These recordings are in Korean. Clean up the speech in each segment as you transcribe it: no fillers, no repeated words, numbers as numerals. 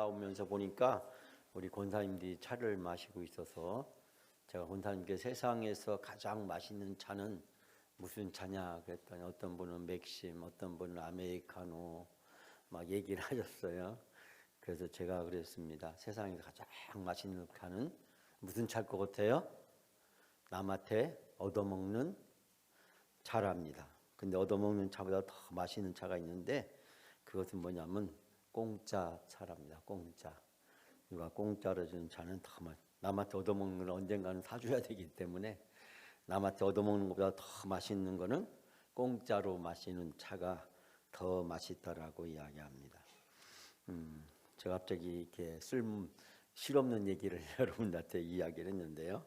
올라오면서 보니까 우리 권사님들이 차를 마시고 있어서 제가 권사님께 세상에서 가장 맛있는 차는 무슨 차냐 그랬더니 어떤 분은 맥심, 어떤 분은 아메리카노 막 얘기를 하셨어요. 그래서 제가 그랬습니다. 세상에서 가장 맛있는 차는 무슨 차일 것 같아요? 남한테 얻어먹는 차랍니다. 근데 얻어먹는 차보다 더 맛있는 차가 있는데 그것은 뭐냐면 공짜 차랍니다. 공짜. 누가 공짜로 주는 차는 더 남한테 얻어먹는 건 언젠가는 사줘야 되기 때문에 남한테 얻어먹는 것보다 더 맛있는 거는 공짜로 마시는 차가 더 맛있다라고 이야기합니다. 제가 갑자기 이렇게 실없는 얘기를 여러분들한테 이야기를 했는데요.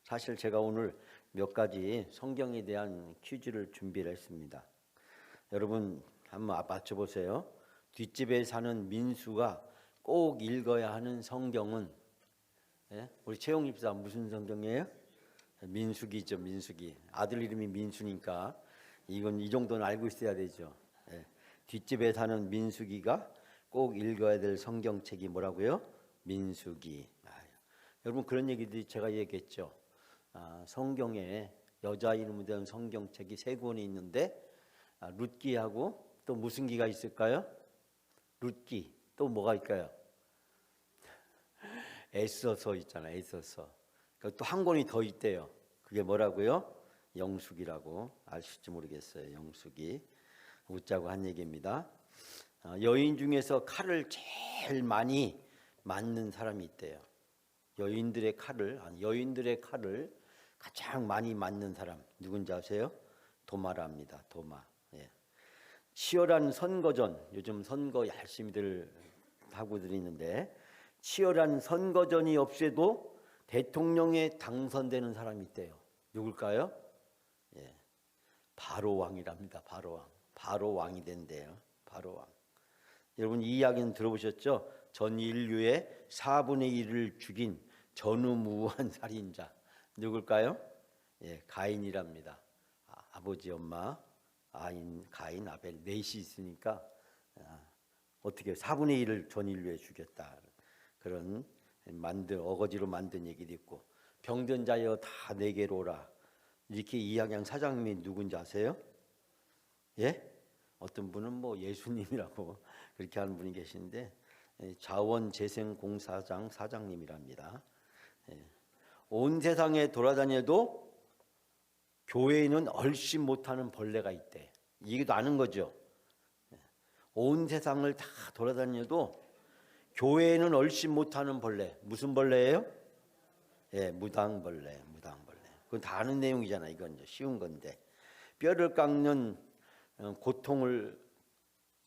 사실 제가 오늘 몇 가지 성경에 대한 퀴즈를 준비를 했습니다. 여러분 한번 맞춰보세요. 뒷집에 사는 민수가 꼭 읽어야 하는 성경은 우리 최용 집사 무슨 성경이에요? 민수기죠. 민수기. 아들 이름이 민수니까 이건 이 정도는 알고 있어야 되죠. 뒷집에 사는 민수기가 꼭 읽어야 될 성경책이 뭐라고요? 민수기. 여러분 그런 얘기들이 제가 얘기했죠. 성경에 여자 이름으로 된 성경책이 3권이 있는데 룻기하고 또 무슨 기가 있을까요? 룻기. 또 뭐가 있을까요? 에스더서 있잖아요. 에스더서. 또 한 권이 더 있대요. 그게 뭐라고요? 영숙이라고. 아실지 모르겠어요. 영숙이. 웃자고 한 얘기입니다. 여인 중에서 칼을 제일 많이 맞는 사람이 있대요. 여인들의 칼을 가장 많이 맞는 사람 누군지 아세요? 도마랍니다. 도마. 치열한 선거전, 요즘 선거 열심히들 하고들 있는데 치열한 선거전이 없애도 대통령에 당선되는 사람이 있대요. 누굴까요? 바로왕이랍니다. 바로왕. 바로왕이 된대요. 바로왕. 여러분 이 이야기는 들어보셨죠? 전 인류의 4분의 1을 죽인 전우무한 살인자 누굴까요? 가인이랍니다. 아버지, 엄마, 가인, 아벨 넷이 있으니까 어떻게 4분의 1을 전 인류에 죽였다. 그런 어거지로 만든 얘기도 있고 병든 자여 다 내게로 오라. 이렇게 이야기한 사장님이 누군지 아세요? 어떤 분은 뭐 예수님이라고 그렇게 하는 분이 계신데 자원재생공사장 사장님이랍니다. 온 세상에 돌아다녀도 교회에는 얼씬 못하는 벌레가 있대. 이게도 아는 거죠. 온 세상을 다 돌아다녀도 교회에는 얼씬 못하는 벌레. 무슨 벌레예요? 무당벌레. 무당벌레. 그건 다 아는 내용이잖아. 이건 쉬운 건데 뼈를 깎는 고통을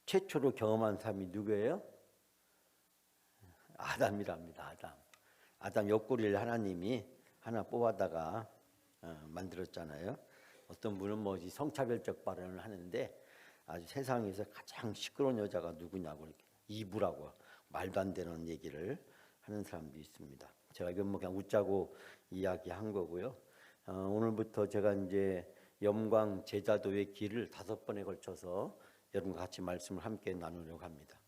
최초로 경험한 사람이 누구예요? 아담이랍니다. 아담 옆구리를 하나님이 하나 뽑아다가 만들었잖아요. 어떤 분은 성차별적 발언을 하는데 아주 세상에서 가장 시끄러운 여자가 누구냐고 이렇게 이브라고 말도 안 되는 얘기를 하는 사람도 있습니다. 제가 이건 그냥 웃자고 이야기한 거고요. 오늘부터 제가 이제 영광 제자도의 길을 5번에 걸쳐서 여러분과 같이 말씀을 함께 나누려고 합니다.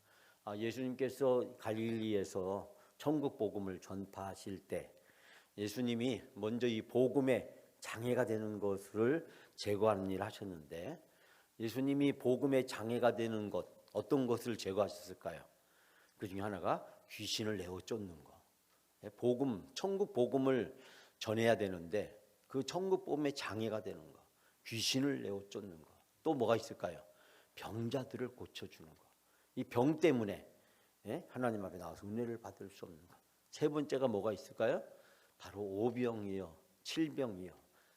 예수님께서 갈릴리에서 천국 복음을 전파하실 때 예수님이 먼저 이 복음의 장애가 되는 것을 제거하는 일을 하셨는데 예수님이 복음의 장애가 되는 것 어떤 것을 제거하셨을까요? 그 중에 하나가 귀신을 내어 쫓는 것. 천국 복음을 전해야 되는데 그 천국 복음의 장애가 되는 것. 귀신을 내어 쫓는 것. 또 뭐가 있을까요? 병자들을 고쳐주는 것. 이 병 때문에 하나님 앞에 나와서 은혜를 받을 수 없는 것. 3번째가 뭐가 있을까요? 바로 오병이요, 칠병이요.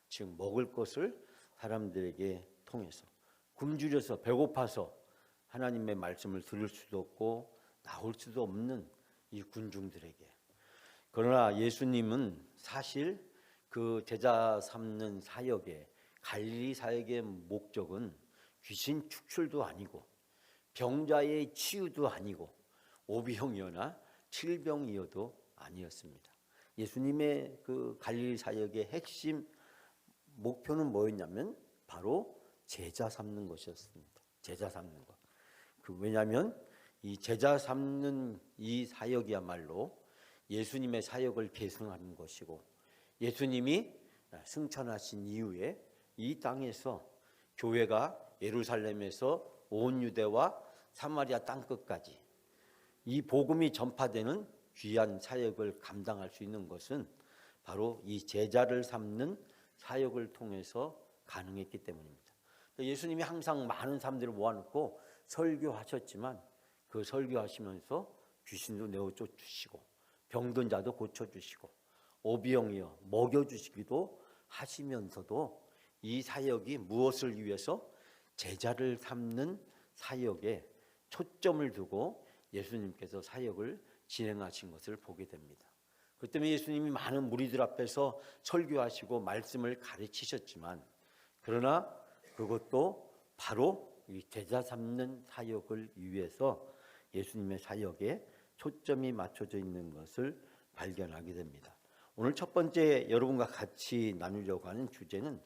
즉 먹을 것을 사람들에게 통해서 굶주려서 배고파서 하나님의 말씀을 들을 수도 없고 나올 수도 없는 이 군중들에게. 그러나 예수님은 사실 그 제자 삼는 사역의 갈릴리 사역의 목적은 귀신 축출도 아니고 병자의 치유도 아니고 오병이어나 칠병이어도 아니었습니다. 예수님의 그 갈릴리 사역의 핵심 목표는 뭐였냐면 바로 제자 삼는 것이었습니다. 제자 삼는 것. 왜냐하면 이 제자 삼는 이 사역이야말로 예수님의 사역을 계승하는 것이고, 예수님이 승천하신 이후에 이 땅에서 교회가 예루살렘에서 온 유대와 사마리아 땅끝까지 이 복음이 전파되는 귀한 사역을 감당할 수 있는 것은 바로 이 제자를 삼는 사역을 통해서 가능했기 때문입니다. 예수님이 항상 많은 사람들을 모아놓고 설교하셨지만 그 설교하시면서 귀신도 내어 쫓으시고 병든 자도 고쳐주시고 오병이어 먹여주시기도 하시면서도 이 사역이 무엇을 위해서 제자를 삼는 사역에 초점을 두고 예수님께서 사역을 진행하신 것을 보게 됩니다. 그 때문에 예수님이 많은 무리들 앞에서 설교하시고 말씀을 가르치셨지만, 그러나 그것도 바로 이 제자 삼는 사역을 위해서 예수님의 사역에 초점이 맞춰져 있는 것을 발견하게 됩니다. 오늘 첫 번째 여러분과 같이 나누려고 하는 주제는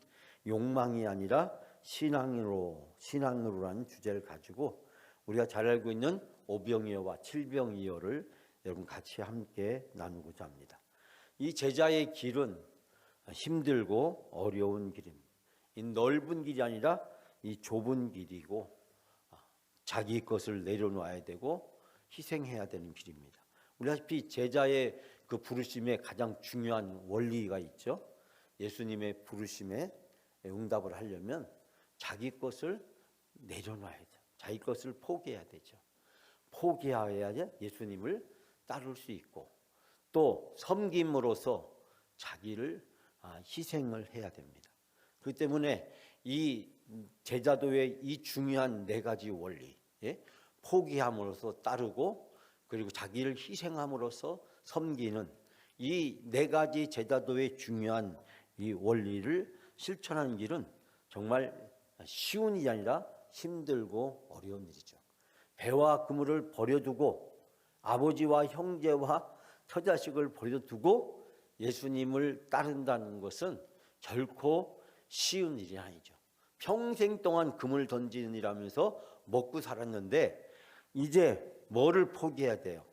욕망이 아니라 신앙으로라는 주제를 가지고 우리가 잘 알고 있는 오병이어와 칠병이어를 여러분 같이 함께 나누고자 합니다. 이 제자의 길은 힘들고 어려운 길입니다. 이 넓은 길이 아니라 이 좁은 길이고 자기 것을 내려놓아야 되고 희생해야 되는 길입니다. 우리 아시피 제자의 그 부르심에 가장 중요한 원리가 있죠. 예수님의 부르심에 응답을 하려면 자기 것을 내려놔야죠. 자기 것을 포기해야 되죠. 포기해야 예수님을 따를 수 있고, 또 섬김으로써 자기를 희생을 해야 됩니다. 그렇기 때문에 이 제자도의 이 중요한 네 가지 원리, 포기함으로써 따르고 그리고 자기를 희생함으로써 섬기는 이 네 가지 제자도의 중요한 이 원리를 실천하는 길은 정말 쉬운 일이 아니라 힘들고 어려운 일이죠. 배와 그물을 버려두고 아버지와 형제와 처자식을 버려두고 예수님을 따른다는 것은 결코 쉬운 일이 아니죠. 평생 동안 그물 던지는 일하면서 먹고 살았는데 이제 뭐를 포기해야 돼요?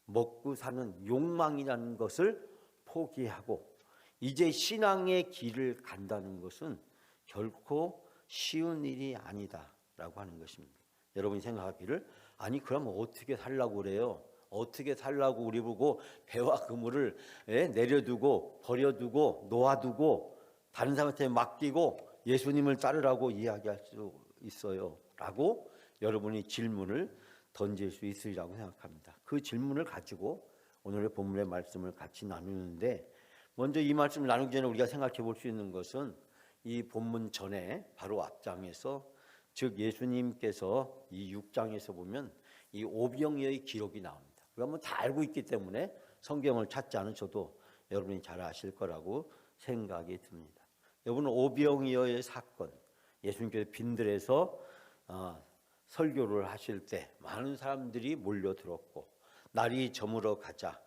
먹고 사는 욕망이라는 것을 포기하고 이제 신앙의 길을 간다는 것은 결코 쉬운 일이 아니다라고 하는 것입니다. 여러분이 생각하기를 아니 그럼 어떻게 살라고 그래요? 어떻게 살라고 우리 보고 배와 그물을 내려두고 버려두고 놓아두고 다른 사람한테 맡기고 예수님을 따르라고 이야기할 수 있어요? 라고 여러분이 질문을 던질 수 있으리라고 생각합니다. 그 질문을 가지고 오늘의 본문의 말씀을 같이 나누는데, 먼저 이 말씀을 나누기 전에 우리가 생각해 볼 수 있는 것은 이 본문 전에 바로 앞장에서, 즉 예수님께서 이 6장에서 보면 이 오병이어의 기록이 나옵니다. 우리가 뭐 다 알고 있기 때문에 성경을 찾지 않으셔도 여러분이 잘 아실 거라고 생각이 듭니다. 여러분은 오병이어의 사건, 예수님께서 빈들에서 설교를 하실 때 많은 사람들이 몰려들었고 날이 저물어 가자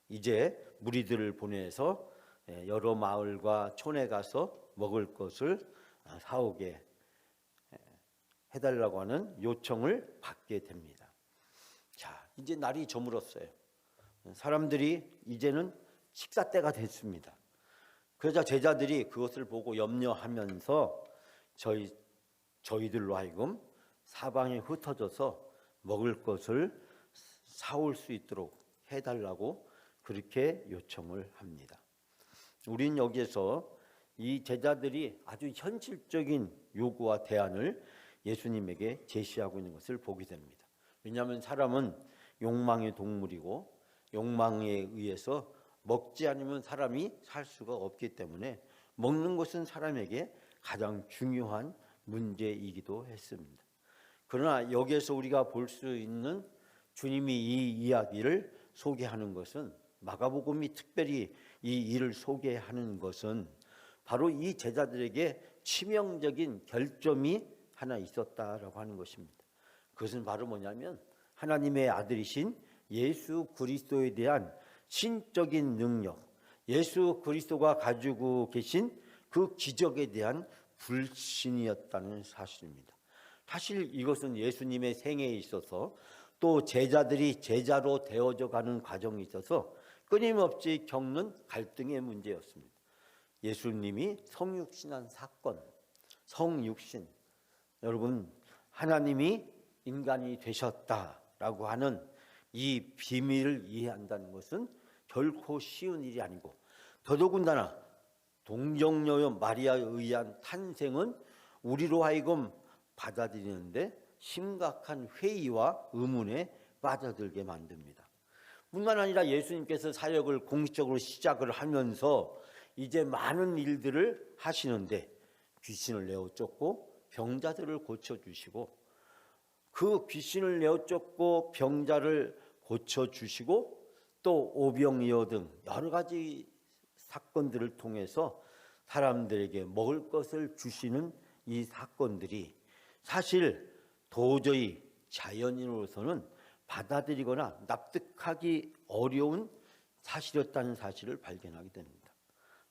이제 무리들을 보내서 여러 마을과 촌에 가서 먹을 것을 사오게 해달라고 하는 요청을 받게 됩니다. 자, 이제 날이 저물었어요. 사람들이 이제는 식사 때가 됐습니다. 그러자 제자들이 그것을 보고 염려하면서 저희들로 하여금 사방에 흩어져서 먹을 것을 사올 수 있도록 해달라고 그렇게 요청을 합니다. 우린 여기에서 이 제자들이 아주 현실적인 요구와 대안을 예수님에게 제시하고 있는 것을 보게 됩니다. 왜냐하면 사람은 욕망의 동물이고 욕망에 의해서 먹지 않으면 사람이 살 수가 없기 때문에 먹는 것은 사람에게 가장 중요한 문제이기도 했습니다. 그러나 여기에서 우리가 볼 수 있는 주님이 이 이야기를 소개하는 것은, 마가복음이 특별히 이 일을 소개하는 것은 바로 이 제자들에게 치명적인 결점이 하나 있었다라고 하는 것입니다. 그것은 바로 뭐냐면 하나님의 아들이신 예수 그리스도에 대한 신적인 능력, 예수 그리스도가 가지고 계신 그 기적에 대한 불신이었다는 사실입니다. 사실 이것은 예수님의 생애에 있어서 또 제자들이 제자로 되어져 가는 과정이 있어서 끊임없이 겪는 갈등의 문제였습니다. 예수님이 성육신한 사건, 성육신, 여러분 하나님이 인간이 되셨다라고 하는 이 비밀을 이해한다는 것은 결코 쉬운 일이 아니고, 더더군다나 동정녀여 마리아에 의한 탄생은 우리로 하여금 받아들이는데 심각한 회의와 의문에 빠져들게 만듭니다. 뿐만 아니라 예수님께서 사역을 공식적으로 시작을 하면서 이제 많은 일들을 하시는데 귀신을 내어 쫓고 병자들을 고쳐주시고, 그 귀신을 내어 쫓고 병자를 고쳐주시고 또 오병이어 등 여러 가지 사건들을 통해서 사람들에게 먹을 것을 주시는 이 사건들이 사실 도저히 자연인으로서는 받아들이거나 납득하기 어려운 사실이었다는 사실을 발견하게 됩니다.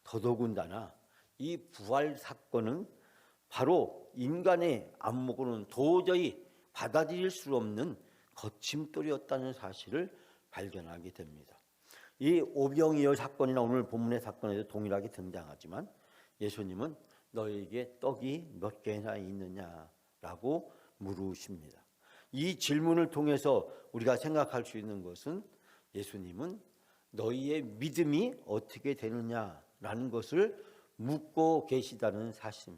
더더군다나 이 부활 사건은 바로 인간의 안목으로는 도저히 받아들일 수 없는 거침돌이었다는 사실을 발견하게 됩니다. 이 오병이어 사건이나 오늘 본문의 사건에도 동일하게 등장하지만 예수님은 너에게 떡이 몇 개나 있느냐라고 물으십니다. 이 질문을 통해서 우리가 생각할 수 있는 것은 예수님은 너희의 믿음이 어떻게 되느냐라는 것을 묻고 계시다는 사실.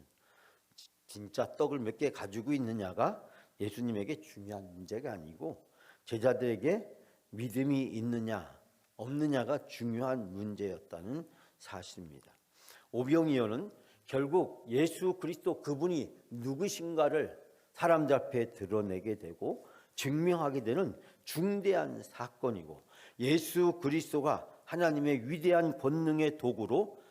진짜 떡을 몇 개 가지고 있느냐가 예수님에게 중요한 문제가 아니고 제자들에게 믿음이 있느냐 없느냐가 중요한 문제였다는 사실입니다. 오병이어는 결국 예수 그리스도 그분이 누구신가를 사람들 앞에 드러내게 되고 증명하게 되는 중대한 사건이고, 예수 그리스도가 하나님의 위대한 권능의 도구로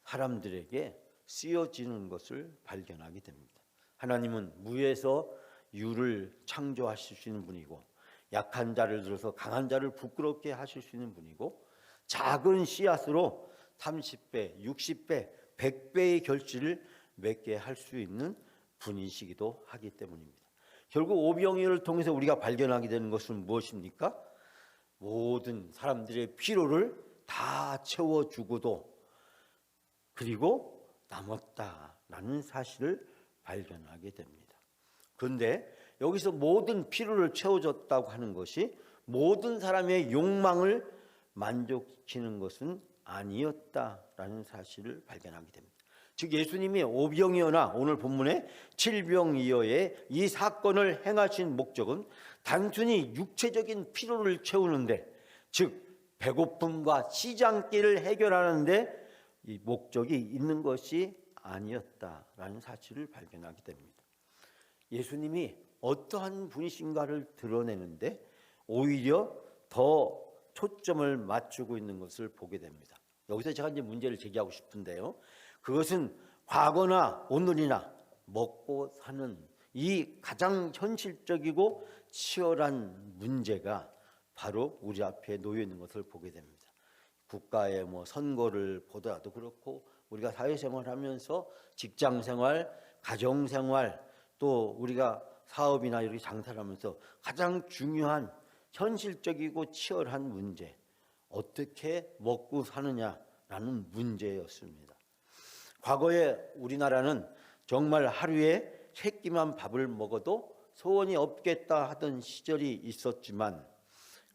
사람들에게 쓰여지는 것을 발견하게 됩니다. 하나님은 무에서 유를 창조하실 수 있는 분이고, 약한 자를 들어서 강한 자를 부끄럽게 하실 수 있는 분이고, 작은 씨앗으로 30배, 60배, 100배의 결실을 맺게 할 수 있는 분이시기도 하기 때문입니다. 결국 오병이어를 통해서 우리가 발견하게 되는 것은 무엇입니까? 모든 사람들의 필요를 다 채워주고도 그리고 남았다라는 사실을 발견하게 됩니다. 그런데 여기서 모든 필요를 채워줬다고 하는 것이 모든 사람의 욕망을 만족시키는 것은 아니었다라는 사실을 발견하게 됩니다. 즉 예수님이 오병이어나 오늘 본문의 칠병이어의 이 사건을 행하신 목적은 단순히 육체적인 필요를 채우는데, 즉 배고픔과 시장길을 해결하는데 이 목적이 있는 것이 아니었다라는 사실을 발견하게 됩니다. 예수님이 어떠한 분이신가를 드러내는데 오히려 더 초점을 맞추고 있는 것을 보게 됩니다. 여기서 제가 이제 문제를 제기하고 싶은데요, 그것은 과거나 오늘이나 먹고 사는 이 가장 현실적이고 치열한 문제가 바로 우리 앞에 놓여 있는 것을 보게 됩니다. 국가의 선거를 보더라도 그렇고, 우리가 사회생활하면서 직장생활, 가정생활, 또 우리가 사업이나 이렇게 장사를 하면서 가장 중요한 현실적이고 치열한 문제, 어떻게 먹고 사느냐라는 문제였습니다. 과거에 우리나라는 정말 하루에 3끼만 밥을 먹어도 소원이 없겠다 하던 시절이 있었지만,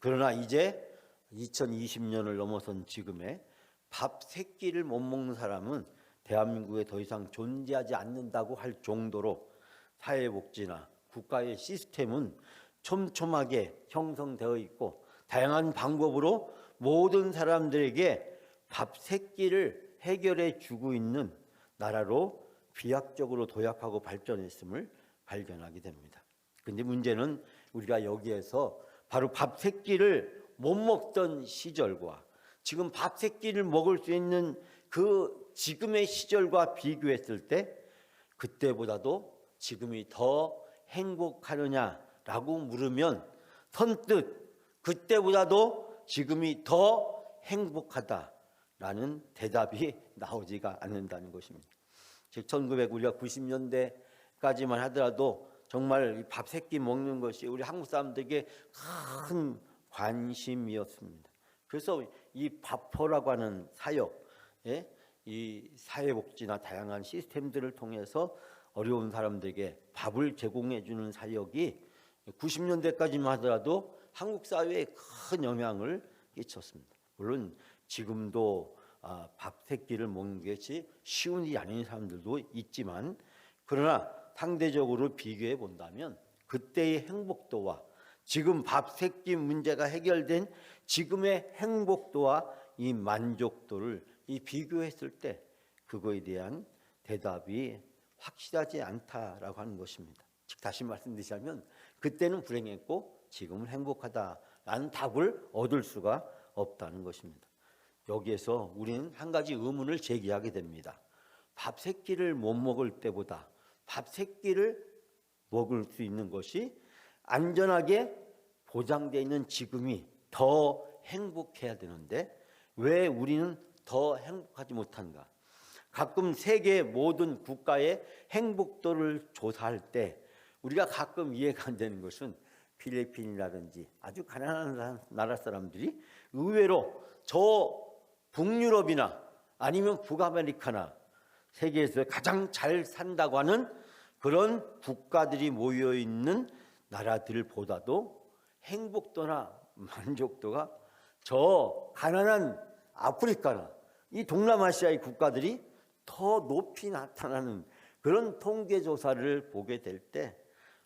그러나 이제 2020년을 넘어선 지금에 밥 3끼를 못 먹는 사람은 대한민국에 더 이상 존재하지 않는다고 할 정도로 사회복지나 국가의 시스템은 촘촘하게 형성되어 있고, 다양한 방법으로 모든 사람들에게 밥 3끼를 해결해 주고 있는 나라로 비약적으로 도약하고 발전했음을 발견하게 됩니다. 그런데 문제는 우리가 여기에서 바로 밥 3끼를 못 먹던 시절과 지금 밥 3끼를 먹을 수 있는 그 지금의 시절과 비교했을 때 그때보다도 지금이 더 행복하느냐라고 물으면 선뜻 그때보다도 지금이 더 행복하다라는 대답이 나오지가 않는다는 것입니다. 즉 1990년대까지만 하더라도 정말 밥 세 끼 먹는 것이 우리 한국 사람들에게 큰 관심이었습니다. 그래서 이 밥퍼라고 하는 사역, 이 사회복지나 다양한 시스템들을 통해서 어려운 사람들에게 밥을 제공해 주는 사역이 90년대까지만 하더라도 한국 사회에 큰 영향을 끼쳤습니다. 물론 지금도 밥 세 끼를 먹는 것이 쉬운 일이 아닌 사람들도 있지만, 그러나 상대적으로 비교해 본다면 그때의 행복도와 지금 밥 세 끼 문제가 해결된 지금의 행복도와 이 만족도를 비교했을 때 그거에 대한 대답이 확실하지 않다라고 하는 것입니다. 즉 다시 말씀드리자면 그때는 불행했고 지금은 행복하다라는 답을 얻을 수가 없다는 것입니다. 여기에서 우리는 한 가지 의문을 제기하게 됩니다. 밥 세 끼를 못 먹을 때보다 밥 세 끼를 먹을 수 있는 것이 안전하게 보장되어 있는 지금이 더 행복해야 되는데 왜 우리는 더 행복하지 못한가? 가끔 세계 모든 국가의 행복도를 조사할 때 우리가 가끔 이해가 안 되는 것은 필리핀이라든지 아주 가난한 나라 사람들이 의외로 저 북유럽이나 아니면 북아메리카나 세계에서 가장 잘 산다고 하는 그런 국가들이 모여 있는 나라들보다도 행복도나 만족도가 저 가난한 아프리카나 이 동남아시아의 국가들이 더 높이 나타나는 그런 통계 조사를 보게 될 때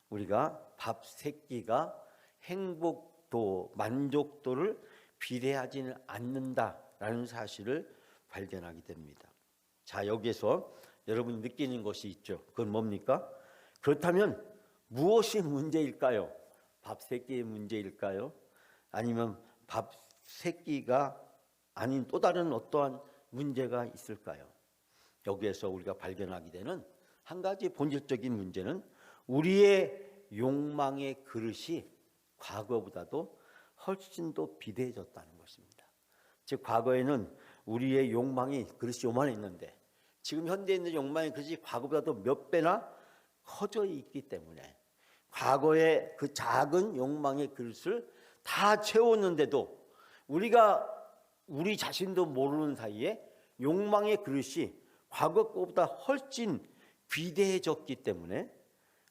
우리가 밥 세 끼가 행복도, 만족도를 비례하지는 않는다라는 사실을 발견하게 됩니다. 자, 여기에서 여러분이 느끼는 것이 있죠. 그건 뭡니까? 그렇다면 무엇이 문제일까요? 밥 세 끼의 문제일까요? 아니면 밥 세 끼가 아닌 또 다른 어떠한 문제가 있을까요? 여기에서 우리가 발견하게 되는 한 가지 본질적인 문제는 우리의 욕망의 그릇이 과거보다도 훨씬 더 비대해졌다는 것입니다. 즉 과거에는 우리의 욕망이 그릇이 요만했는데 지금 현대에 있는 욕망의 그릇이 과거보다도 몇 배나 커져 있기 때문에 과거의 그 작은 욕망의 그릇을 다 채웠는데도 우리가 우리 자신도 모르는 사이에 욕망의 그릇이 과거 것보다 훨씬 비대해졌기 때문에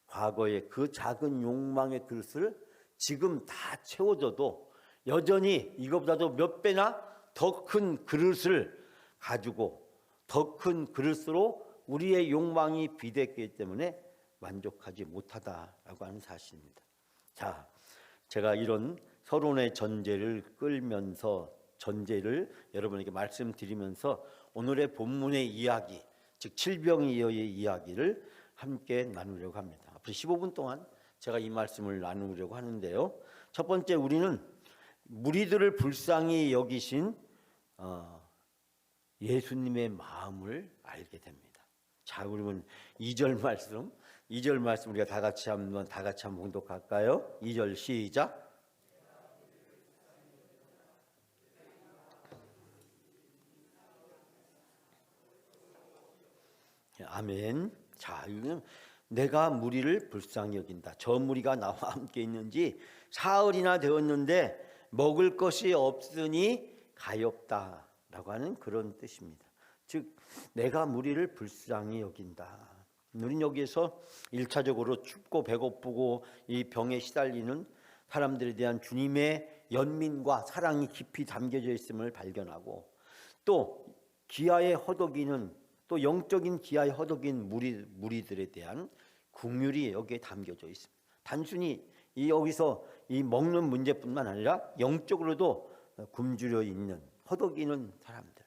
과거의 그 작은 욕망의 그릇을 지금 다 채워줘도 여전히 이것보다도 몇 배나 더 큰 그릇을 가지고 더 큰 그릇으로 우리의 욕망이 비대했기 때문에 만족하지 못하다라고 하는 사실입니다. 자, 제가 이런 서론의 전제를 끌면서 전제를 여러분에게 말씀드리면서 오늘의 본문의 이야기, 즉 칠병이어의 이야기를 함께 나누려고 합니다. 앞으로 15분 동안 제가 이 말씀을 나누려고 하는데요. 첫 번째, 우리는 무리들을 불쌍히 여기신 예수님의 마음을 알게 됩니다. 자, 그러면 2절 말씀 우리가 다 같이 한번 봉독할까요? 2절 시작. 아멘. 자, 이거는 내가 무리를 불쌍히 여긴다. 저 무리가 나와 함께 있는지 사흘이나 되었는데 먹을 것이 없으니 가엾다라고 하는 그런 뜻입니다. 즉 내가 무리를 불쌍히 여긴다. 우리는 여기에서 1차적으로 춥고 배고프고 이 병에 시달리는 사람들에 대한 주님의 연민과 사랑이 깊이 담겨져 있음을 발견하고 또 기아에 허덕이는 또 영적인 기아에 허덕인 무리들에 대한 긍휼이 여기에 담겨져 있습니다. 단순히 여기서 이 먹는 문제뿐만 아니라 영적으로도 굶주려 있는 허덕이는 사람들.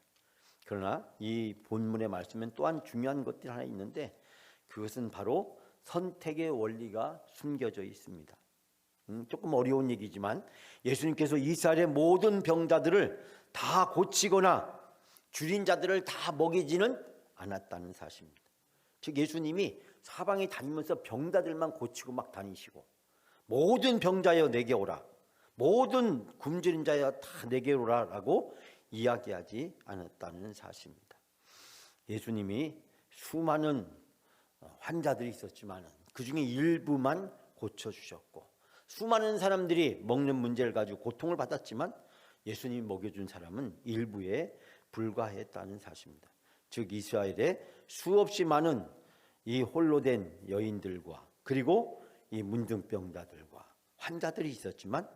그러나 이 본문의 말씀엔 또한 중요한 것들이 하나 있는데 그것은 바로 선택의 원리가 숨겨져 있습니다. 조금 어려운 얘기지만 예수님께서 이스라엘의 모든 병자들을 다 고치거나 줄인 자들을 다 먹이지는 않았다는 사실입니다. 즉 예수님이 사방에 다니면서 병자들만 고치고 막 다니시고 모든 병자여 내게 오라, 모든 굶주린 자여 다 내게 오라라고 이야기하지 않았다는 사실입니다. 예수님이 수많은 환자들이 있었지만 그중에 일부만 고쳐주셨고, 수많은 사람들이 먹는 문제를 가지고 고통을 받았지만 예수님이 먹여준 사람은 일부에 불과했다는 사실입니다. 즉 이스라엘에 수없이 많은 이 홀로 된 여인들과 그리고 이 문둥병자들과 환자들이 있었지만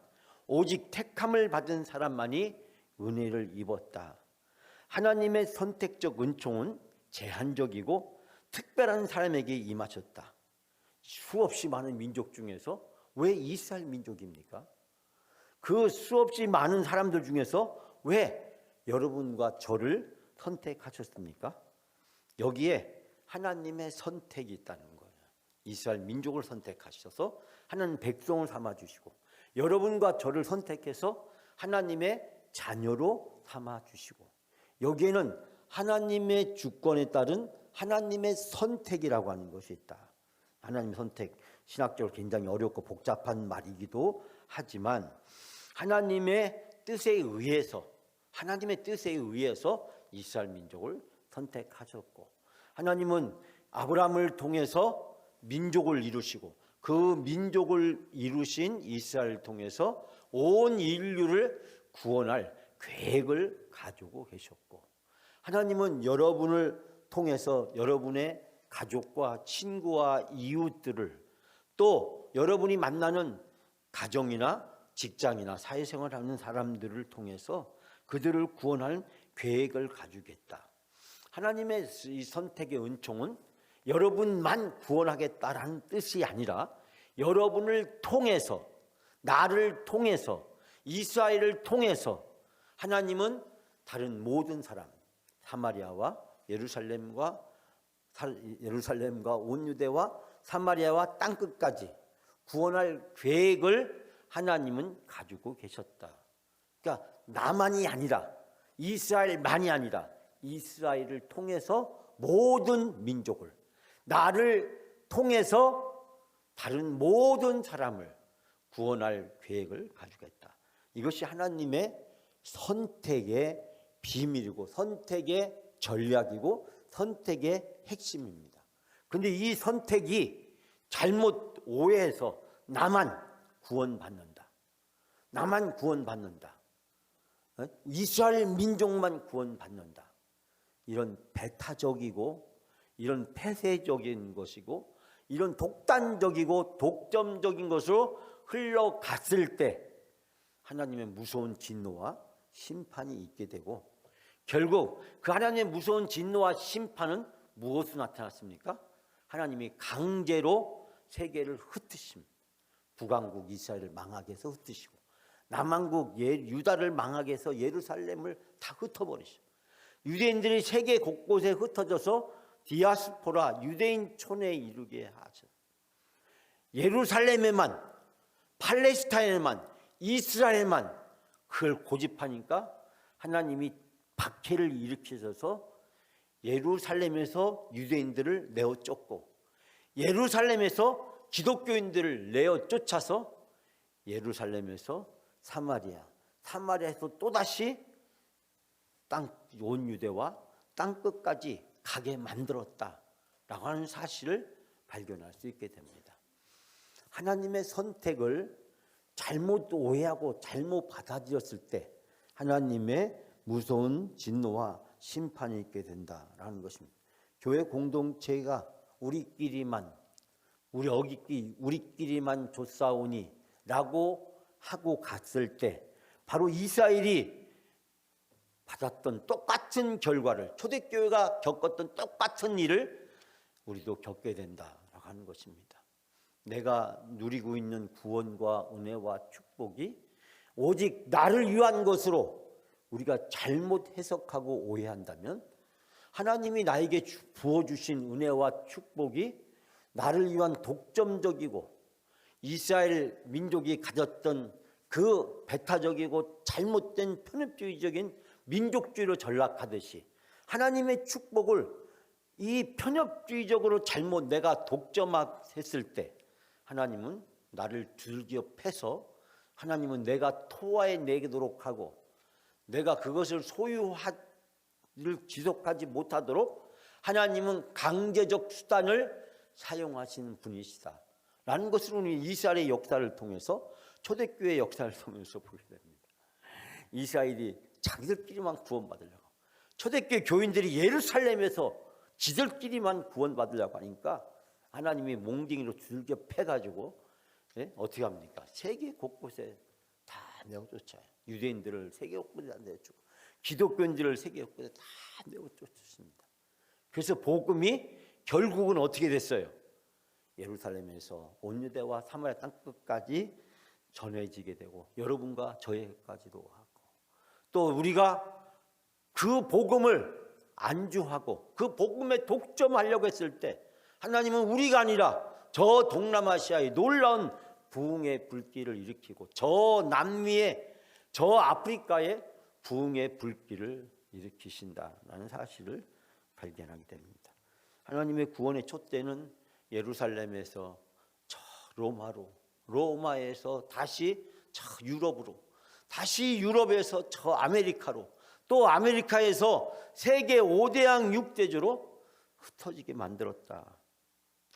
오직 택함을 받은 사람만이 은혜를 입었다. 하나님의 선택적 은총은 제한적이고 특별한 사람에게 임하셨다. 수없이 많은 민족 중에서 왜 이스라엘 민족입니까? 그 수없이 많은 사람들 중에서 왜 여러분과 저를 선택하셨습니까? 여기에 하나님의 선택이 있다는 거예요. 이스라엘 민족을 선택하셔서 하나님 백성을 삼아주시고 여러분과 저를 선택해서 하나님의 자녀로 삼아주시고 여기에는 하나님의 주권에 따른 하나님의 선택이라고 하는 것이 있다. 하나님의 선택, 신학적으로 굉장히 어렵고 복잡한 말이기도 하지만 하나님의 뜻에 의해서 이스라엘 민족을 선택하셨고 하나님은 아브라함을 통해서 민족을 이루시고 그 민족을 이루신 이스라엘을 통해서 온 인류를 구원할 계획을 가지고 계셨고 하나님은 여러분을 통해서 여러분의 가족과 친구와 이웃들을 또 여러분이 만나는 가정이나 직장이나 사회생활을 하는 사람들을 통해서 그들을 구원하는 계획을 가지겠다. 하나님의 이 선택의 은총은 여러분만 구원하겠다라는 뜻이 아니라 여러분을 통해서 나를 통해서 이스라엘을 통해서 하나님은 다른 모든 사람 사마리아와 예루살렘과 온 유대와 사마리아와 땅끝까지 구원할 계획을 하나님은 가지고 계셨다. 그러니까 나만이 아니라 이스라엘만이 아니라 이스라엘을 통해서 모든 민족을 나를 통해서 다른 모든 사람을 구원할 계획을 가지겠다. 이것이 하나님의 선택의 비밀이고 선택의 전략이고 선택의 핵심입니다. 그런데 이 선택이 잘못 오해해서 나만 구원받는다. 이스라엘 민족만 구원받는다. 이런 배타적이고 이런 폐쇄적인 것이고 이런 독단적이고 독점적인 것으로 흘러갔을 때 하나님의 무서운 진노와 심판이 있게 되고 결국 그 하나님의 무서운 진노와 심판은 무엇으로 나타났습니까? 하나님이 강제로 세계를 흩으심, 북왕국 이스라엘을 망하게 해서 흩으시고 남왕국 유다를 망하게 해서 예루살렘을 다 흩어버리시고 유대인들이 세계 곳곳에 흩어져서 디아스포라 유대인 촌에 이르게 하셨어요. 예루살렘에만 팔레스타인에만 이스라엘만 그걸 고집하니까 하나님이 박해를 일으키셔서 예루살렘에서 유대인들을 내어 쫓고 예루살렘에서 기독교인들을 내어 쫓아서 예루살렘에서 사마리아에서 또다시 온 유대와 땅끝까지 가게 만들었다라고 하는 사실을 발견할 수 있게 됩니다. 하나님의 선택을 잘못 오해하고 잘못 받아들였을 때 하나님의 무서운 진노와 심판이 있게 된다라는 것입니다. 교회 공동체가 우리끼리만 조사오니라고 하고 갔을 때 바로 이스라엘이 받았던 똑같은 결과를 초대교회가 겪었던 똑같은 일을 우리도 겪게 된다라고 하는 것입니다. 내가 누리고 있는 구원과 은혜와 축복이 오직 나를 위한 것으로 우리가 잘못 해석하고 오해한다면 하나님이 나에게 부어주신 은혜와 축복이 나를 위한 독점적이고 이스라엘 민족이 가졌던 그 배타적이고 잘못된 편협주의적인 민족주의로 전락하듯이 하나님의 축복을 이 편협주의적으로 잘못 내가 독점했을 때 하나님은 나를 줄기어 패서 하나님은 내가 토하에 내도록 하고 내가 그것을 지속하지 못하도록 하나님은 강제적 수단을 사용하시는 분이시다 라는 것을 우리 이스라엘의 역사를 통해서, 초대교회의 역사를 통해서 보게 됩니다. 이스라엘이 자기들끼리만 구원받으려고, 초대교회 교인들이 예루살렘에서 지들끼리만 구원받으려고 하니까 하나님이 몽둥이로 두들겨 패가지고 어떻게 합니까? 세계 곳곳에 다 내어쫓아요. 유대인들을 세계 곳곳에 다 내어쫓고, 기독교인들을 세계 곳곳에 다 내어쫓습니다. 그래서 복음이 결국은 어떻게 됐어요? 예루살렘에서 온 유대와 사마리아 땅끝까지 전해지게 되고, 여러분과 저에게까지도 하고, 또 우리가 그 복음을 안주하고 그 복음에 독점하려고 했을 때 하나님은 우리가 아니라 저 동남아시아의 놀라운 부흥의 불길을 일으키고, 저 남미의, 저 아프리카의 부흥의 불길을 일으키신다라는 사실을 발견하게 됩니다. 하나님의 구원의 촛대는 예루살렘에서 저 로마에서 다시 저 유럽으로, 다시 유럽에서 저 아메리카로, 또 아메리카에서 세계 5대양 6대주로 흩어지게 만들었다,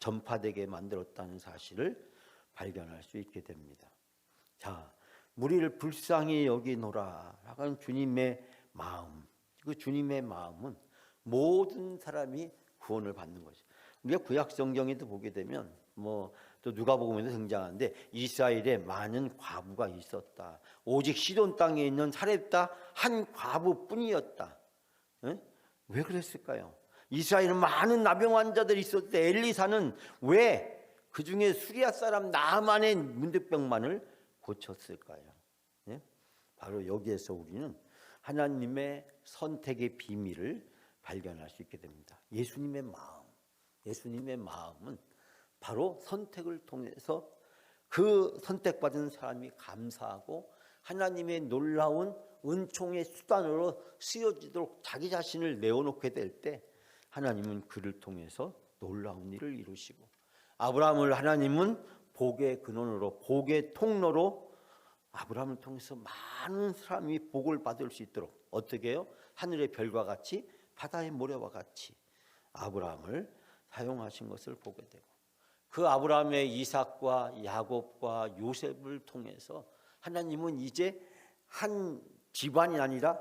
전파되게 만들었다는 사실을 발견할 수 있게 됩니다. 자, 우리를 불쌍히 여기노라 하는 주님의 마음, 그 주님의 마음은 모든 사람이 구원을 받는 것이죠. 우리가 구약 성경에도 보게 되면 또 누가복음에도 등장하는데, 이스라엘에 많은 과부가 있었다. 오직 시돈 땅에 있는 사렙다 한 과부뿐이었다. 왜 그랬을까요? 이스라엘은 많은 나병 환자들이 있었을 때 엘리사는 왜 그 중에 수리아 사람 나만의 문득병만을 고쳤을까요? 바로 여기에서 우리는 하나님의 선택의 비밀을 발견할 수 있게 됩니다. 예수님의 마음은 바로 선택을 통해서 그 선택받은 사람이 감사하고 하나님의 놀라운 은총의 수단으로 쓰여지도록 자기 자신을 내어놓게 될 때, 하나님은 그를 통해서 놀라운 일을 이루시고, 아브라함을 하나님은 복의 근원으로, 복의 통로로 아브라함을 통해서 많은 사람이 복을 받을 수 있도록, 어떻게 해요? 하늘의 별과 같이, 바다의 모래와 같이 아브라함을 사용하신 것을 보게 되고, 그 아브라함의 이삭과 야곱과 요셉을 통해서 하나님은 이제 한 집안이 아니라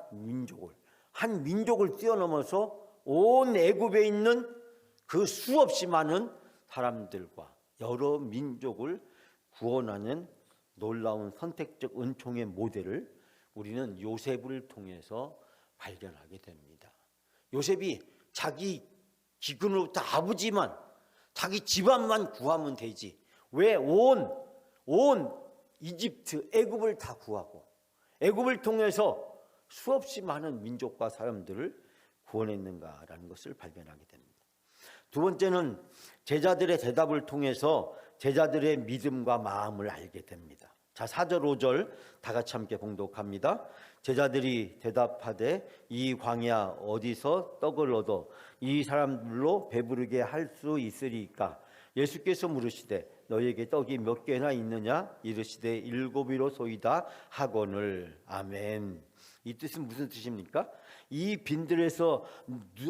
한 민족을 뛰어넘어서 온 애굽에 있는 그 수없이 많은 사람들과 여러 민족을 구원하는 놀라운 선택적 은총의 모델을 우리는 요셉을 통해서 발견하게 됩니다. 요셉이 자기 기근으로부터 아버지만, 자기 집안만 구하면 되지, 왜 온 이집트, 애굽을 다 구하고 애굽을 통해서 수없이 많은 민족과 사람들을 구원했는가라는 것을 발견하게 됩니다. 두 번째는 제자들의 대답을 통해서 제자들의 믿음과 마음을 알게 됩니다. 자, 4절 5절 다 같이 함께 봉독합니다. 제자들이 대답하되 이 광야 어디서 떡을 얻어 이 사람들로 배부르게 할 수 있으리까? 예수께서 물으시되 너희에게 떡이 몇 개나 있느냐? 이르시되 7이로소이다 하거늘. 아멘. 이 뜻은 무슨 뜻입니까? 이 빈들에서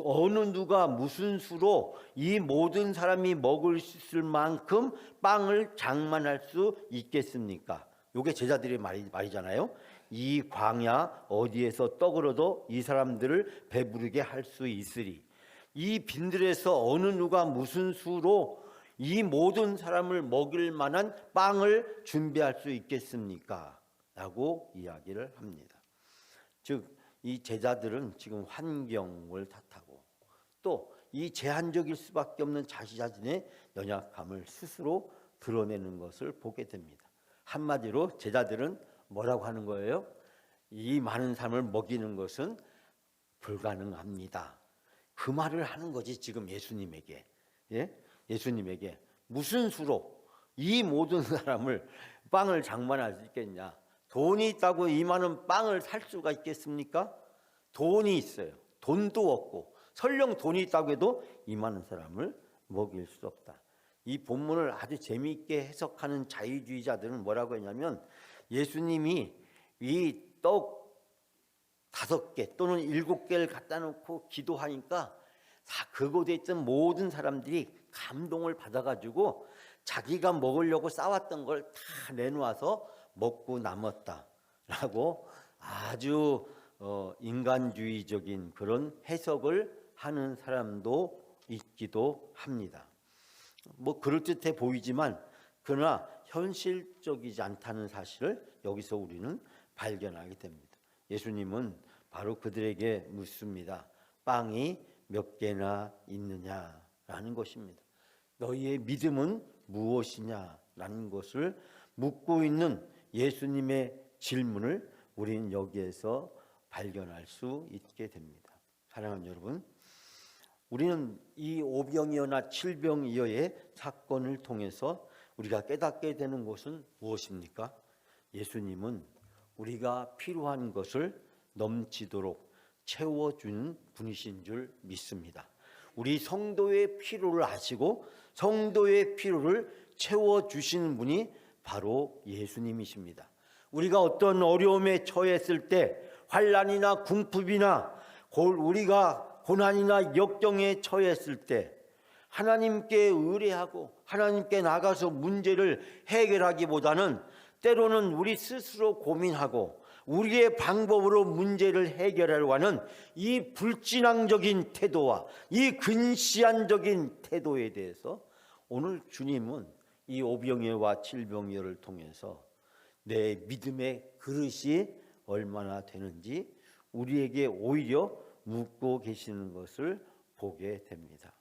어느 누가 무슨 수로 이 모든 사람이 먹을 수 있을 만큼 빵을 장만할 수 있겠습니까? 이게 제자들의 말이잖아요. 이 광야 어디에서 떡을 얻어 이 사람들을 배부르게 할 수 있으리. 이 빈들에서 어느 누가 무슨 수로 이 모든 사람을 먹일 만한 빵을 준비할 수 있겠습니까? 라고 이야기를 합니다. 즉, 이 제자들은 지금 환경을 탓하고 또 이 제한적일 수밖에 없는 자기 자신의 연약함을 스스로 드러내는 것을 보게 됩니다. 한마디로 제자들은 뭐라고 하는 거예요? 이 많은 사람을 먹이는 것은 불가능합니다. 그 말을 하는 거지 지금 예수님에게. 예수님에게 무슨 수로 이 모든 사람을 빵을 장만할 수 있겠냐? 돈이 있다고 이 많은 빵을 살 수가 있겠습니까? 돈이 있어요. 돈도 없고 설령 돈이 있다고 해도 이 많은 사람을 먹일 수 없다. 이 본문을 아주 재미있게 해석하는 자유주의자들은 뭐라고 했냐면, 예수님이 이 떡 5개 또는 7개를 갖다 놓고 기도하니까 그곳에 있던 모든 사람들이 감동을 받아가지고 자기가 먹으려고 싸왔던 걸 다 내놓아서 먹고 남았다라고 아주 인간주의적인 그런 해석을 하는 사람도 있기도 합니다. 뭐 그럴듯해 보이지만 그러나 현실적이지 않다는 사실을 여기서 우리는 발견하게 됩니다. 예수님은 바로 그들에게 묻습니다. 빵이 몇 개나 있느냐라는 것입니다. 너희의 믿음은 무엇이냐라는 것을 묻고 있는 예수님의 질문을 우리는 여기에서 발견할 수 있게 됩니다. 사랑하는 여러분, 우리는 이 오병이어나 칠병이어의 사건을 통해서 우리가 깨닫게 되는 것은 무엇입니까? 예수님은 우리가 필요한 것을 넘치도록 채워주는 분이신 줄 믿습니다. 우리 성도의 필요를 아시고 성도의 필요를 채워주시는 분이 바로 예수님이십니다. 우리가 어떤 어려움에 처했을 때, 환난이나 궁핍이나 우리가 고난이나 역경에 처했을 때 하나님께 의뢰하고 하나님께 나가서 문제를 해결하기보다는 때로는 우리 스스로 고민하고 우리의 방법으로 문제를 해결하려고 하는 이 불신앙적인 태도와 이 근시안적인 태도에 대해서 오늘 주님은 이 오병이어와 칠병이어를 통해서 내 믿음의 그릇이 얼마나 되는지 우리에게 오히려 묻고 계시는 것을 보게 됩니다.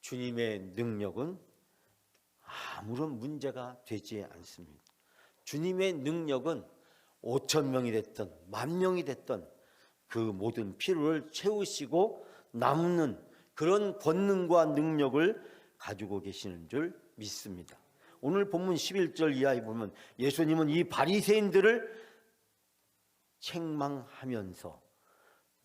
주님의 능력은 아무런 문제가 되지 않습니다. 주님의 능력은 5,000명이 됐든 10,000명이 됐든 그 모든 필요를 채우시고 남는 그런 권능과 능력을 가지고 계시는 줄 믿습니다. 오늘 본문 11절 이하에 보면 예수님은 이 바리새인들을 책망하면서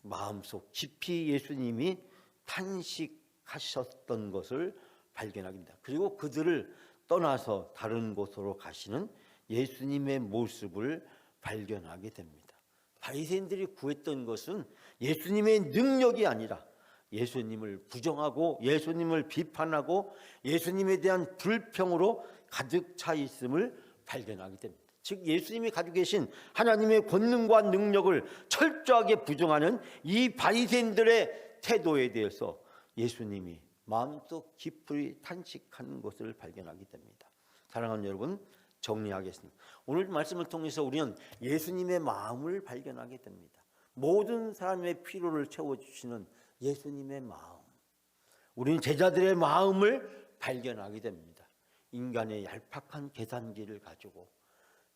마음속 깊이 예수님이 탄식하셨던 것을 발견하게 됩니다. 그리고 그들을 떠나서 다른 곳으로 가시는 예수님의 모습을 발견하게 됩니다. 바리새인들이 구했던 것은 예수님의 능력이 아니라 예수님을 부정하고 예수님을 비판하고 예수님에 대한 불평으로 가득 차 있음을 발견하게 됩니다. 즉 예수님이 가지고 계신 하나님의 권능과 능력을 철저하게 부정하는 이 바리새인들의 태도에 대해서 예수님이 마음속 깊이 탄식하는 것을 발견하게 됩니다. 사랑하는 여러분, 정리하겠습니다. 오늘 말씀을 통해서 우리는 예수님의 마음을 발견하게 됩니다. 모든 사람의 필요를 채워주시는 예수님의 마음, 우리는 제자들의 마음을 발견하게 됩니다. 인간의 얄팍한 계산기를 가지고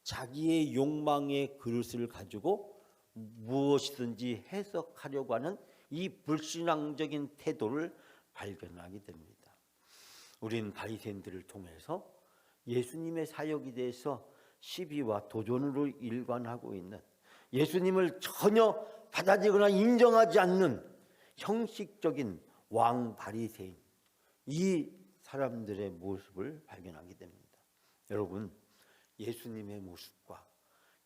자기의 욕망의 그릇을 가지고 무엇이든지 해석하려고 하는 이 불신앙적인 태도를 발견하게 됩니다. 우리는 바리새인들을 통해서 예수님의 사역에 대해서 시비와 도전으로 일관하고 있는, 예수님을 전혀 받아들이거나 인정하지 않는 형식적인 왕 바리새인, 이 사람들의 모습을 발견하게 됩니다. 여러분, 예수님의 모습과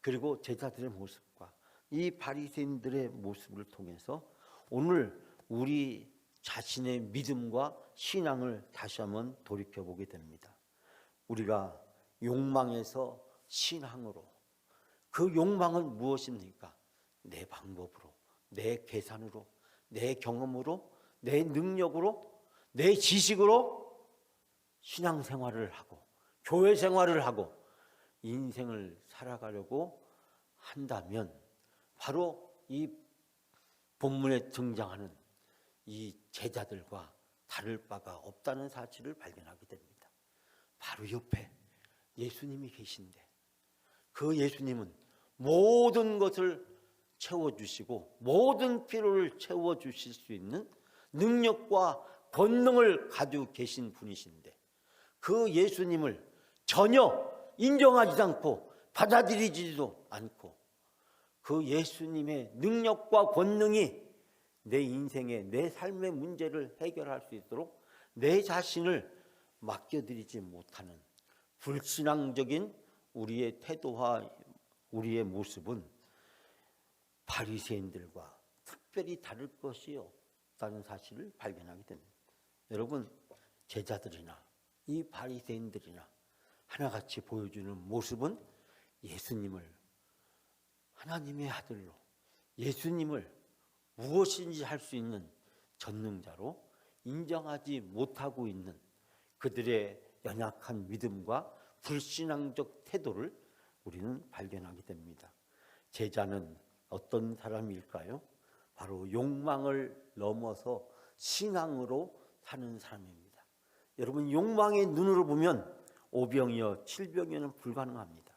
그리고 제자들의 모습과 이 바리새인들의 모습을 통해서 오늘 우리 자신의 믿음과 신앙을 다시 한번 돌이켜보게 됩니다. 우리가 욕망에서 신앙으로, 그 욕망은 무엇입니까? 내 방법으로, 내 계산으로, 내 경험으로, 내 능력으로, 내 지식으로 신앙생활을 하고 교회 생활을 하고 인생을 살아가려고 한다면 바로 이 본문에 등장하는 이 제자들과 다를 바가 없다는 사실을 발견하게 됩니다. 바로 옆에 예수님이 계신데 그 예수님은 모든 것을 채워주시고 모든 필요를 채워주실 수 있는 능력과 권능을 가지고 계신 분이신데 그 예수님을 전혀 인정하지도 않고 받아들이지도 않고 그 예수님의 능력과 권능이 내 인생의 내 삶의 문제를 해결할 수 있도록 내 자신을 맡겨드리지 못하는 불신앙적인 우리의 태도와 우리의 모습은 바리새인들과 특별히 다를 것이 없다는 사실을 발견하게 됩니다. 여러분, 제자들이나 이 바리새인들이나 하나같이 보여주는 모습은 예수님을 하나님의 아들로, 예수님을 무엇인지 할 수 있는 전능자로 인정하지 못하고 있는 그들의 연약한 믿음과 불신앙적 태도를 우리는 발견하게 됩니다. 제자는 어떤 사람일까요? 바로 욕망을 넘어서 신앙으로 사는 사람입니다. 여러분, 욕망의 눈으로 보면 오병이어 칠병이어는 불가능합니다.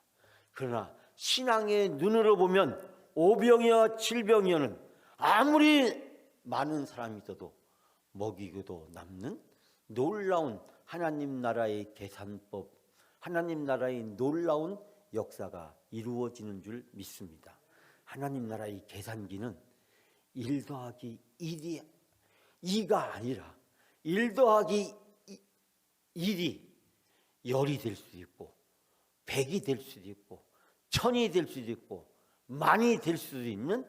그러나 신앙의 눈으로 보면 오병이어 칠병이어는 아무리 많은 사람이 있어도 먹이고도 남는 놀라운 하나님 나라의 계산법, 하나님 나라의 놀라운 역사가 이루어지는 줄 믿습니다. 하나님 나라의 계산기는 1 더하기 1이 2가 아니라 1 더하기 1이 10이 될 수도 있고 100이 될 수도 있고 1000이 될 수도 있고 만이 될 수도 있는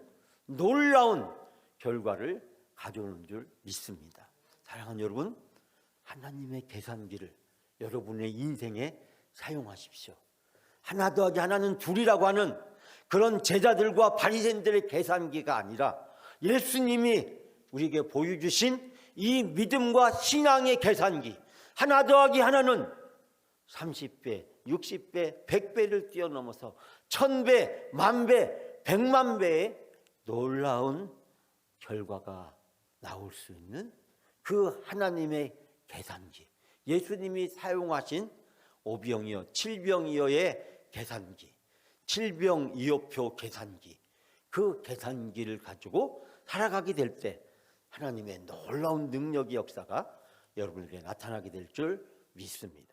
놀라운 결과를 가져오는 줄 믿습니다. 사랑하는 여러분, 하나님의 계산기를 여러분의 인생에 사용하십시오. 하나 더하기 하나는 둘이라고 하는 그런 제자들과 바리새인들의 계산기가 아니라 예수님이 우리에게 보여주신 이 믿음과 신앙의 계산기, 하나 더하기 하나는 30배, 60배, 100배를 뛰어넘어서 1000배, 10,000배, 100만 배의 놀라운 결과가 나올 수 있는 그 하나님의 계산기, 예수님이 사용하신 오병이어, 칠병이어의 계산기, 칠병이어표 계산기, 그 계산기를 가지고 살아가게 될 때 하나님의 놀라운 능력의 역사가 여러분에게 나타나게 될 줄 믿습니다.